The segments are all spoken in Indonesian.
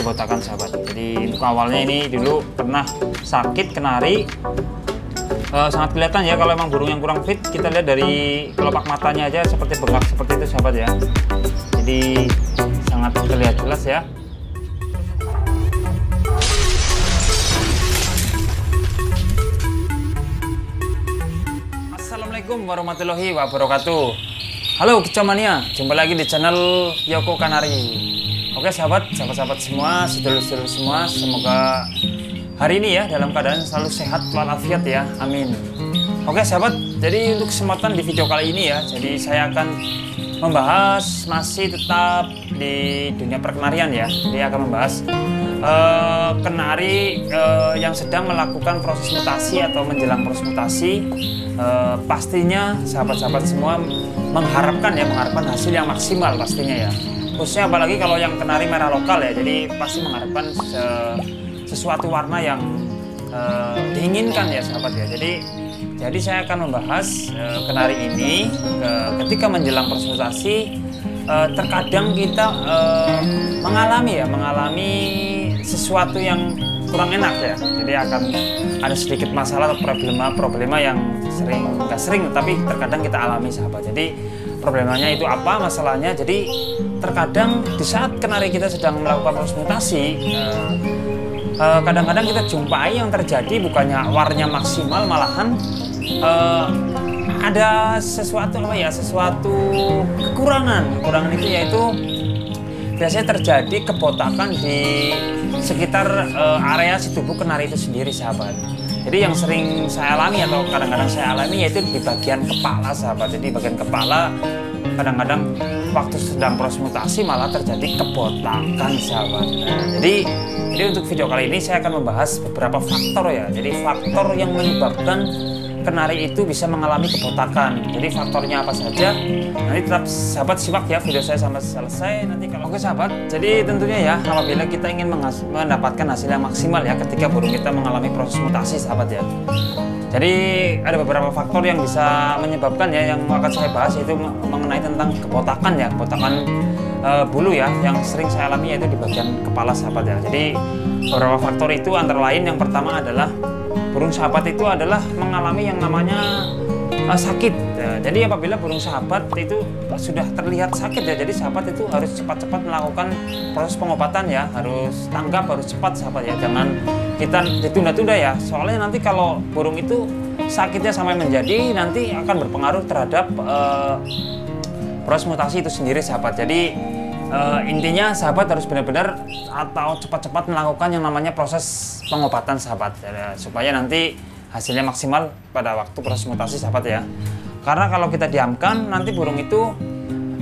kebotakan sahabat. Jadi untuk awalnya ini dulu pernah sakit kenari, sangat kelihatan ya kalau emang burung yang kurang fit. Kita lihat dari kelopak matanya aja seperti bengkak seperti itu sahabat ya. Jadi sangat terlihat jelas ya. Assalamualaikum warahmatullahi wabarakatuh. Halo kicauania, jumpa lagi di channel Yoko Kanari. Oke sahabat-sahabat semua, sedulur-sedulur semua, semoga hari ini ya dalam keadaan selalu sehat walafiat ya, amin. Oke sahabat, jadi untuk kesempatan di video kali ini ya, jadi saya akan membahas masih tetap di dunia perkenarian ya. Jadi akan membahas kenari yang sedang melakukan proses mutasi atau menjelang proses mutasi. Pastinya sahabat-sahabat semua mengharapkan hasil yang maksimal pastinya ya, khususnya apalagi kalau yang kenari merah lokal ya. Jadi pasti mengharapkan sesuatu warna yang diinginkan ya sahabat ya. Jadi saya akan membahas kenari ini ketika menjelang proses mutasi. Terkadang kita mengalami sesuatu yang kurang enak ya. Jadi akan ada sedikit masalah atau problema yang nggak sering tapi terkadang kita alami sahabat. Jadi problemanya itu apa, masalahnya? Jadi terkadang di saat kenari kita sedang melakukan proses mutasi, kadang-kadang kita jumpai yang terjadi bukannya warnanya maksimal, malahan ada sesuatu kekurangan itu, yaitu biasanya terjadi kebotakan di sekitar area si tubuh kenari itu sendiri sahabat. Jadi yang sering saya alami atau kadang-kadang saya alami yaitu di bagian kepala sahabat. Jadi bagian kepala kadang-kadang waktu sedang proses mutasi malah terjadi kebotakan sahabat. Nah, jadi untuk video kali ini saya akan membahas beberapa faktor ya. Jadi faktor yang menyebabkan kenari itu bisa mengalami kebotakan. Jadi faktornya apa saja? Nanti tetap sahabat simak ya video saya sampai selesai. Nanti kalau oke sahabat, jadi tentunya ya apabila kita ingin mendapatkan hasil yang maksimal ya ketika burung kita mengalami proses mutasi sahabat ya. Jadi ada beberapa faktor yang bisa menyebabkan ya, yang akan saya bahas yaitu mengenai tentang kebotakan ya, kebotakan bulu ya, yang sering saya alami yaitu di bagian kepala sahabat ya. Jadi beberapa faktor itu antara lain yang pertama adalah burung sahabat itu adalah mengalami yang namanya sakit. Jadi apabila burung sahabat itu sudah terlihat sakit ya, jadi sahabat itu harus cepat-cepat melakukan proses pengobatan ya, harus tanggap, harus cepat sahabat ya, jangan kita ditunda-tunda ya. Soalnya nanti kalau burung itu sakitnya sampai menjadi, nanti akan berpengaruh terhadap proses mutasi itu sendiri sahabat. Jadi intinya sahabat harus benar-benar atau cepat-cepat melakukan yang namanya proses pengobatan sahabat ya, supaya nanti hasilnya maksimal pada waktu proses mutasi sahabat ya. Karena kalau kita diamkan nanti burung itu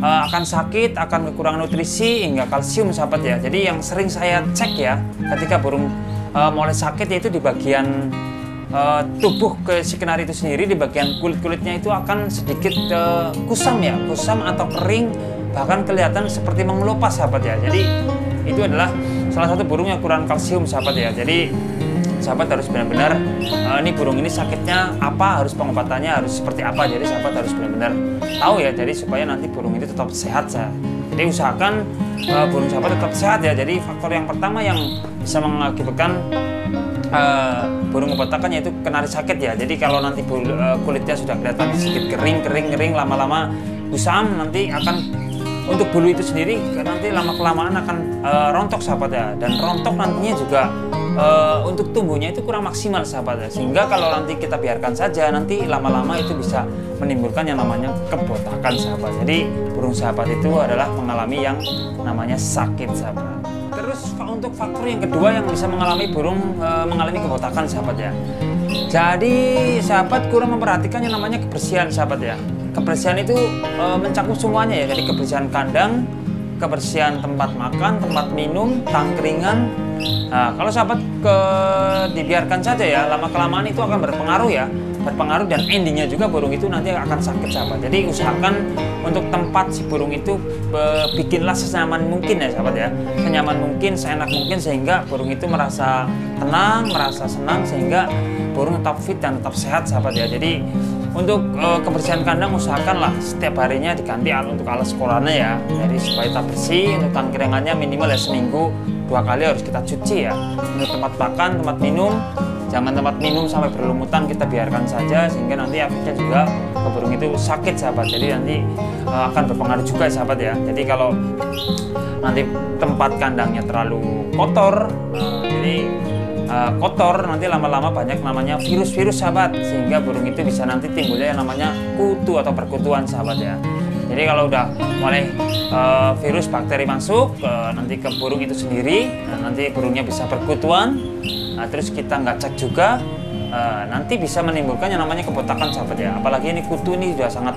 akan sakit, akan kekurangan nutrisi hingga kalsium sahabat ya. Jadi yang sering saya cek ya ketika burung mulai sakit yaitu di bagian tubuh ke si kenari itu sendiri, di bagian kulit-kulitnya itu akan sedikit kusam ya, kusam atau kering, bahkan kelihatan seperti mengelupas sahabat ya. Jadi itu adalah salah satu burung yang kurang kalsium sahabat ya. Jadi sahabat harus benar-benar ini burung ini sakitnya apa, harus pengobatannya harus seperti apa. Jadi sahabat harus benar-benar tahu ya, jadi supaya nanti burung itu tetap sehat ya. Jadi usahakan burung sahabat tetap sehat ya. Jadi faktor yang pertama yang bisa mengakibatkan burung kebotakan yaitu kenari sakit ya. Jadi kalau nanti kulitnya sudah kelihatan sedikit kering, lama-lama kusam, nanti akan untuk bulu itu sendiri nanti lama-kelamaan akan rontok sahabat ya. Dan rontok nantinya juga untuk tumbuhnya itu kurang maksimal sahabat ya. Sehingga kalau nanti kita biarkan saja, nanti lama-lama itu bisa menimbulkan yang namanya kebotakan sahabat. Jadi burung sahabat itu adalah mengalami yang namanya sakit sahabat. Terus untuk faktor yang kedua yang bisa mengalami burung mengalami kebotakan sahabat ya. Jadi sahabat kurang memperhatikan yang namanya kebersihan sahabat ya. Kebersihan itu mencakup semuanya ya. Jadi kebersihan kandang, kebersihan tempat makan, tempat minum, tangkringan. Nah, kalau sahabat dibiarkan saja ya, lama-kelamaan itu akan berpengaruh ya, dan endingnya juga burung itu nanti akan sakit sahabat. Jadi usahakan untuk tempat si burung itu bikinlah senyaman mungkin ya sahabat ya, senyaman mungkin, seenak mungkin, sehingga burung itu merasa tenang, merasa senang, sehingga burung tetap fit dan tetap sehat sahabat ya. Jadi Untuk kebersihan kandang usahakanlah setiap harinya diganti untuk alas korannya ya. Jadi supaya tetap bersih. Untuk tangkringannya minimal ya seminggu 2 kali harus kita cuci ya. Untuk tempat makan, tempat minum, jangan tempat minum sampai berlumutan kita biarkan saja, sehingga nanti efeknya juga ke burung itu sakit sahabat. Jadi nanti akan berpengaruh juga sahabat ya. Jadi kalau nanti tempat kandangnya terlalu kotor, kotor nanti lama-lama banyak namanya virus-virus sahabat, sehingga burung itu bisa nanti timbulnya yang namanya kutu atau perkutuan sahabat ya. Jadi kalau udah mulai virus bakteri masuk nanti ke burung itu sendiri, nanti burungnya bisa perkutuan, terus kita nggak cek juga, nanti bisa menimbulkan yang namanya kebotakan sahabat ya. Apalagi ini kutu ini sudah sangat,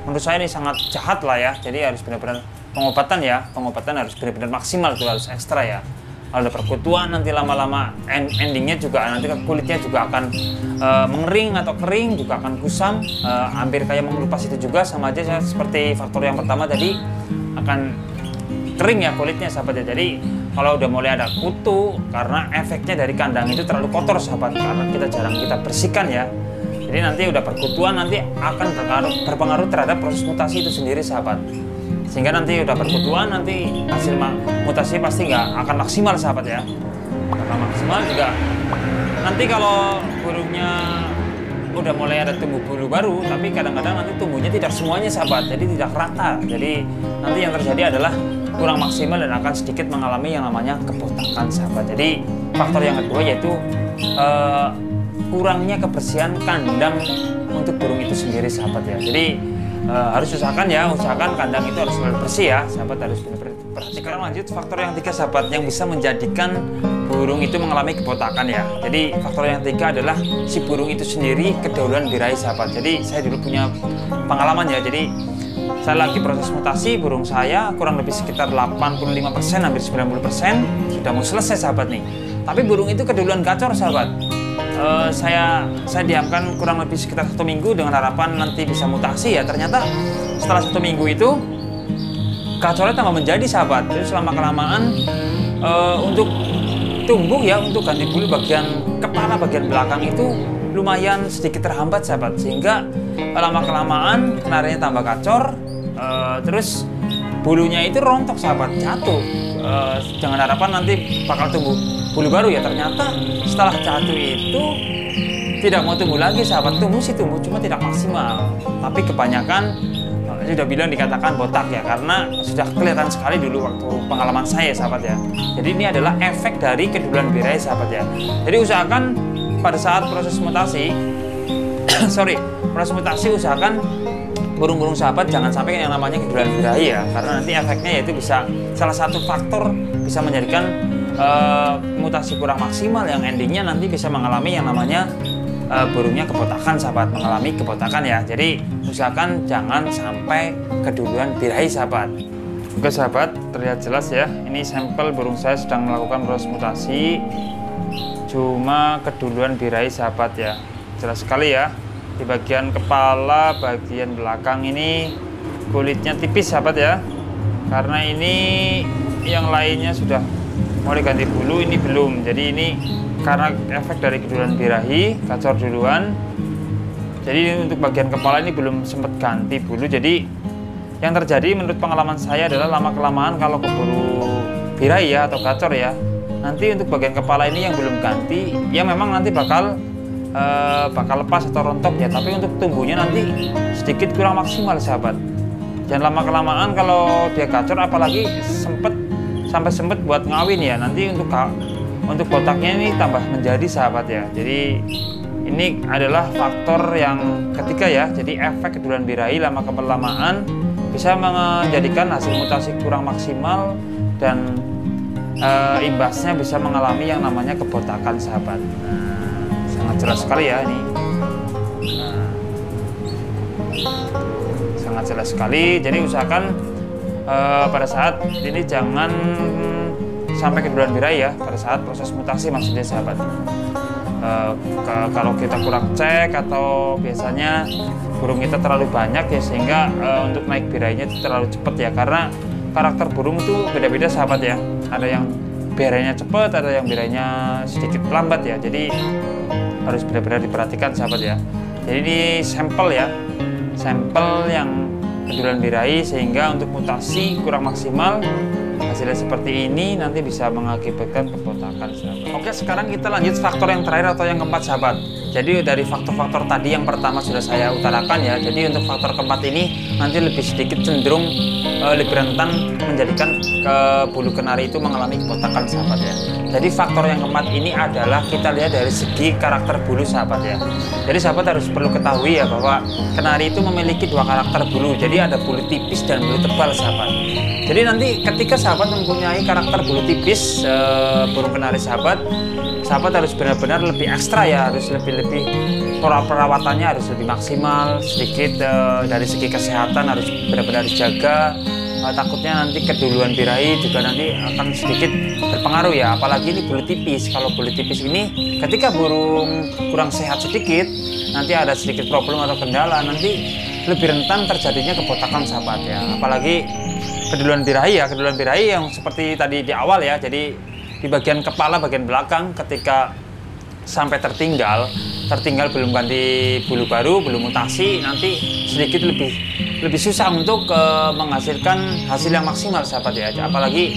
menurut saya ini sangat jahat lah ya. Jadi harus benar-benar pengobatan ya, pengobatan harus benar-benar maksimal, itu harus ekstra ya. Kalau ada perkutuan nanti lama-lama endingnya juga nanti kulitnya juga akan mengering atau kering, juga akan kusam, hampir kayak mengelupas itu juga, sama aja seperti faktor yang pertama tadi, akan kering ya kulitnya sahabat ya. Jadi kalau udah mulai ada kutu karena efeknya dari kandang itu terlalu kotor sahabat, karena kita jarang kita bersihkan ya. Jadi nanti udah perkutuan nanti akan berpengaruh terhadap proses mutasi itu sendiri sahabat. Sehingga nanti udah perkutuan, nanti hasil mutasi pasti nggak akan maksimal sahabat ya. Akan maksimal juga. Nanti kalau burungnya udah mulai ada tumbuh bulu baru, tapi kadang-kadang nanti tumbuhnya tidak semuanya sahabat, jadi tidak rata. Jadi nanti yang terjadi adalah kurang maksimal dan akan sedikit mengalami yang namanya kebotakan sahabat. Jadi faktor yang kedua yaitu kurangnya kebersihan kandang untuk burung itu sendiri sahabat ya. Jadi harus usahakan kandang itu harus selalu bersih ya sahabat, harus benar-benar perhatikan. Sekarang lanjut faktor yang ketiga sahabat, yang bisa menjadikan burung itu mengalami kebotakan ya. Jadi faktor yang ketiga adalah si burung itu sendiri kedahuluan birahi sahabat. Jadi saya dulu punya pengalaman ya, jadi saya lagi proses mutasi burung saya kurang lebih sekitar 85%, hampir 90% sudah mau selesai sahabat nih. Tapi burung itu kedahuluan gacor sahabat. Saya diamkan kurang lebih sekitar 1 minggu dengan harapan nanti bisa mutasi ya. Ternyata setelah 1 minggu itu gacornya tambah menjadi sahabat. Jadi selama kelamaan untuk tumbuh ya, untuk ganti bulu bagian kepala bagian belakang itu lumayan sedikit terhambat sahabat, sehingga lama kelamaan kenarinya tambah gacor, terus bulunya itu rontok sahabat, jatuh. Jangan harapan nanti bakal tumbuh bulu baru ya. Ternyata setelah jatuh itu tidak mau tumbuh lagi sahabat. Tumbuh sih tumbuh, cuma tidak maksimal. Tapi kebanyakan sudah bilang dikatakan botak ya, karena sudah kelihatan sekali dulu waktu pengalaman saya sahabat ya. Jadi ini adalah efek dari kedahuluan birahi sahabat ya. Jadi usahakan pada saat proses mutasi proses mutasi usahakan burung-burung sahabat jangan sampai yang namanya kedahuluan birahi ya, karena nanti efeknya yaitu bisa salah satu faktor bisa menjadikan mutasi kurang maksimal yang endingnya nanti bisa mengalami yang namanya burungnya kebotakan sahabat, mengalami kebotakan ya. Jadi usahakan jangan sampai kedahuluan birahi sahabat. Oke sahabat, terlihat jelas ya, ini sampel burung saya sedang melakukan proses mutasi, cuma kedahuluan birahi sahabat ya. Jelas sekali ya, di bagian kepala bagian belakang ini kulitnya tipis sahabat ya, karena ini yang lainnya sudah mulai ganti bulu, ini belum. Jadi ini karena efek dari kedahuluan birahi, gacor duluan. Jadi untuk bagian kepala ini belum sempat ganti bulu. Jadi yang terjadi menurut pengalaman saya adalah lama kelamaan kalau keburu birahi ya atau gacor ya, nanti untuk bagian kepala ini yang belum ganti ya memang nanti bakal lepas atau rontok ya. Tapi untuk tumbuhnya nanti sedikit kurang maksimal sahabat. Dan lama kelamaan kalau dia gacor, apalagi sampai sempet buat ngawin ya, nanti untuk botaknya ini tambah menjadi sahabat ya. Jadi ini adalah faktor yang ketiga ya. Jadi efek kedahuluan birahi lama kelamaan bisa menjadikan hasil mutasi kurang maksimal dan imbasnya bisa mengalami yang namanya kebotakan sahabat. Sangat jelas sekali ya ini. Sangat jelas sekali. Jadi usahakan pada saat ini jangan sampai kedahuluan birahi ya, pada saat proses mutasi maksudnya sahabat. Kalau kita kurang cek atau biasanya burung kita terlalu banyak ya, sehingga untuk naik birahinya itu terlalu cepat ya, karena karakter burung itu beda-beda sahabat ya. Ada yang birahinya cepat, ada yang birahinya sedikit lambat ya. Jadi harus benar-benar diperhatikan sahabat ya. Jadi ini sampel ya, sampel yang kedulan birahi, sehingga untuk mutasi kurang maksimal. Hasilnya seperti ini nanti bisa mengakibatkan kebotakan, sahabat. Oke, sekarang kita lanjut faktor yang terakhir atau yang keempat, sahabat. Jadi dari faktor-faktor tadi yang pertama sudah saya utarakan ya. Jadi untuk faktor keempat ini nanti lebih sedikit cenderung lebih rentan menjadikan bulu kenari itu mengalami kebotakan, sahabat ya. Jadi faktor yang keempat ini adalah kita lihat dari segi karakter bulu, sahabat ya. Jadi sahabat harus perlu ketahui ya bahwa kenari itu memiliki dua karakter bulu. Jadi ada bulu tipis dan bulu tebal, sahabat. Jadi nanti ketika sahabat mempunyai karakter bulu tipis burung kenari sahabat harus benar-benar lebih ekstra ya, harus lebih perawatannya harus lebih maksimal sedikit. Dari segi kesehatan harus benar-benar dijaga. Takutnya nanti keduluan birahi juga nanti akan sedikit berpengaruh ya, apalagi ini bulu tipis. Kalau bulu tipis ini ketika burung kurang sehat sedikit, nanti ada sedikit problem atau kendala, nanti lebih rentan terjadinya kebotakan, sahabat ya. Apalagi keduluan birahi ya, keduluan birahi yang seperti tadi di awal ya. Jadi di bagian kepala bagian belakang ketika sampai tertinggal belum ganti bulu baru, belum mutasi, nanti sedikit lebih susah untuk menghasilkan hasil yang maksimal, sahabat ya. Apalagi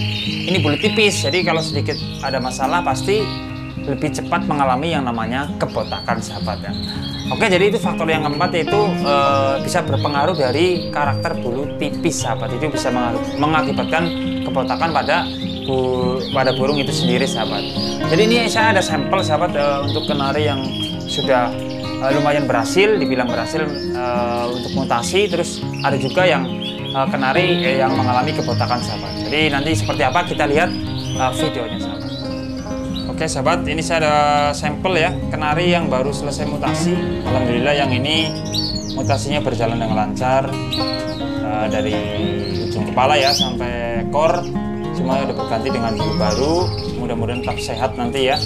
ini bulu tipis, jadi kalau sedikit ada masalah pasti lebih cepat mengalami yang namanya kebotakan, sahabat ya. Oke, jadi itu faktor yang keempat, yaitu bisa berpengaruh dari karakter bulu tipis, sahabat. Itu bisa mengakibatkan kebotakan pada burung itu sendiri, sahabat. Jadi ini saya ada sampel, sahabat, untuk kenari yang sudah lumayan berhasil, dibilang berhasil untuk mutasi. Terus ada juga yang kenari yang mengalami kebotakan, sahabat. Jadi nanti seperti apa kita lihat videonya, sahabat. Oke, sahabat, ini saya ada sampel ya kenari yang baru selesai mutasi. Alhamdulillah yang ini mutasinya berjalan dengan lancar, dari ujung kepala ya sampai ekor semuanya udah berganti dengan bulu baru. Mudah-mudahan tetap sehat nanti ya.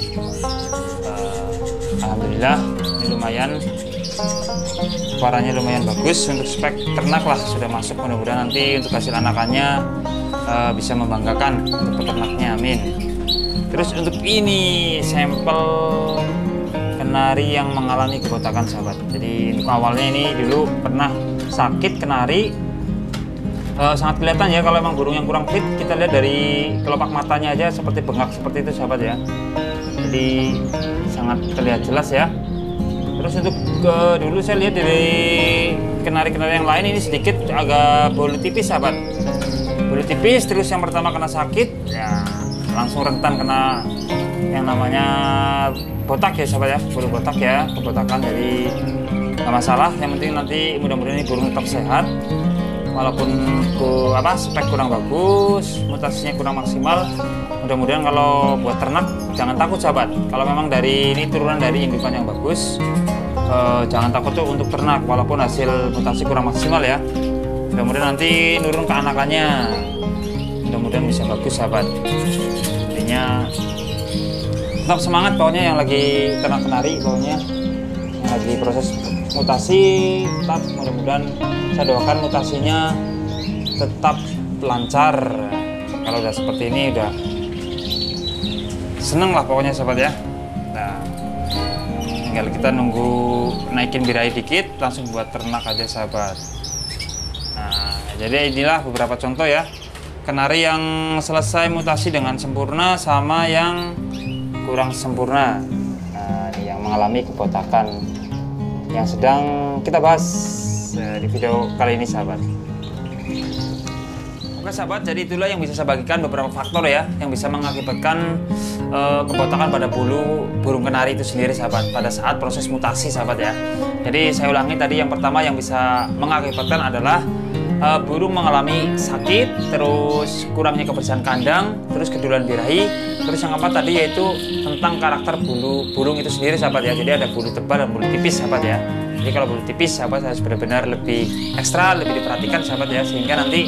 Alhamdulillah ini lumayan, suaranya lumayan bagus. Untuk spek ternak lah sudah masuk. Mudah-mudahan nanti untuk hasil anakannya bisa membanggakan untuk peternaknya, amin. Terus untuk ini sampel kenari yang mengalami kebotakan, sahabat. Jadi untuk awalnya ini dulu pernah sakit kenari, sangat kelihatan ya kalau memang burung yang kurang fit. Kita lihat dari kelopak matanya aja seperti bengkak seperti itu, sahabat ya. Jadi sangat terlihat jelas ya. Terus untuk dulu saya lihat dari kenari-kenari yang lain ini sedikit agak bulu tipis, sahabat. Bulu tipis, terus yang pertama kena sakit ya langsung rentan kena yang namanya botak ya, sahabat ya, bulu botak ya, kebotakan. Jadi nggak masalah, yang penting nanti mudah-mudahan ini burung tetap sehat. Walaupun spek kurang bagus, mutasinya kurang maksimal, mudah-mudahan kalau buat ternak jangan takut, sahabat. Kalau memang dari ini turunan dari indukan yang bagus, jangan takut tuh untuk ternak walaupun hasil mutasi kurang maksimal ya. Mudah-mudahan nanti nurun ke anakannya, mudah-mudahan bisa bagus, sahabat. Intinya tetap semangat pokoknya yang lagi ternak kenari, pokoknya yang lagi proses mutasi, tetap mudah-mudahan saya doakan mutasinya tetap lancar. Kalau udah seperti ini udah seneng lah pokoknya, sahabat ya. Nah, tinggal kita nunggu naikin birahi dikit langsung buat ternak aja, sahabat. Nah, jadi inilah beberapa contoh ya kenari yang selesai mutasi dengan sempurna sama yang kurang sempurna. Nah, ini yang mengalami kebotakan yang sedang kita bahas di video kali ini, sahabat. Oke, sahabat, jadi itulah yang bisa saya bagikan beberapa faktor ya yang bisa mengakibatkan kebotakan pada bulu burung kenari itu sendiri, sahabat, pada saat proses mutasi, sahabat ya. Jadi saya ulangi tadi, yang pertama yang bisa mengakibatkan adalah burung mengalami sakit, terus kurangnya kebersihan kandang, terus keduluan birahi. Terus yang keempat tadi yaitu tentang karakter bulu burung itu sendiri, sahabat ya. Jadi ada bulu tebal dan bulu tipis, sahabat ya. Jadi kalau bulu tipis, sahabat harus benar-benar lebih ekstra, lebih diperhatikan, sahabat ya, sehingga nanti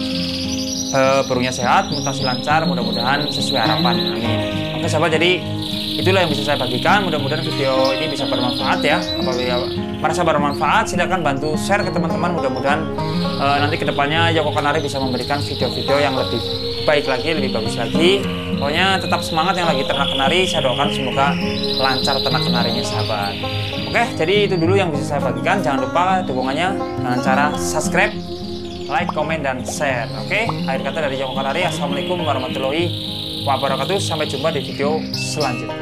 burungnya sehat, mutasi lancar, mudah-mudahan sesuai harapan, amin. Oke, sahabat, jadi itulah yang bisa saya bagikan. Mudah-mudahan video ini bisa bermanfaat ya. Apabila merasa bermanfaat, silakan bantu share ke teman-teman. Mudah-mudahan nanti kedepannya Joko Kanari bisa memberikan video-video yang lebih baik lagi, lebih bagus lagi. Pokoknya tetap semangat yang lagi ternak kenari. Saya doakan semoga lancar ternak kenarinya sahabat. Oke, jadi itu dulu yang bisa saya bagikan. Jangan lupa dukungannya dengan cara subscribe, like, komen, dan share. Oke, akhir kata dari Joko Kanari. Assalamualaikum warahmatullahi wabarakatuh. Sampai jumpa di video selanjutnya.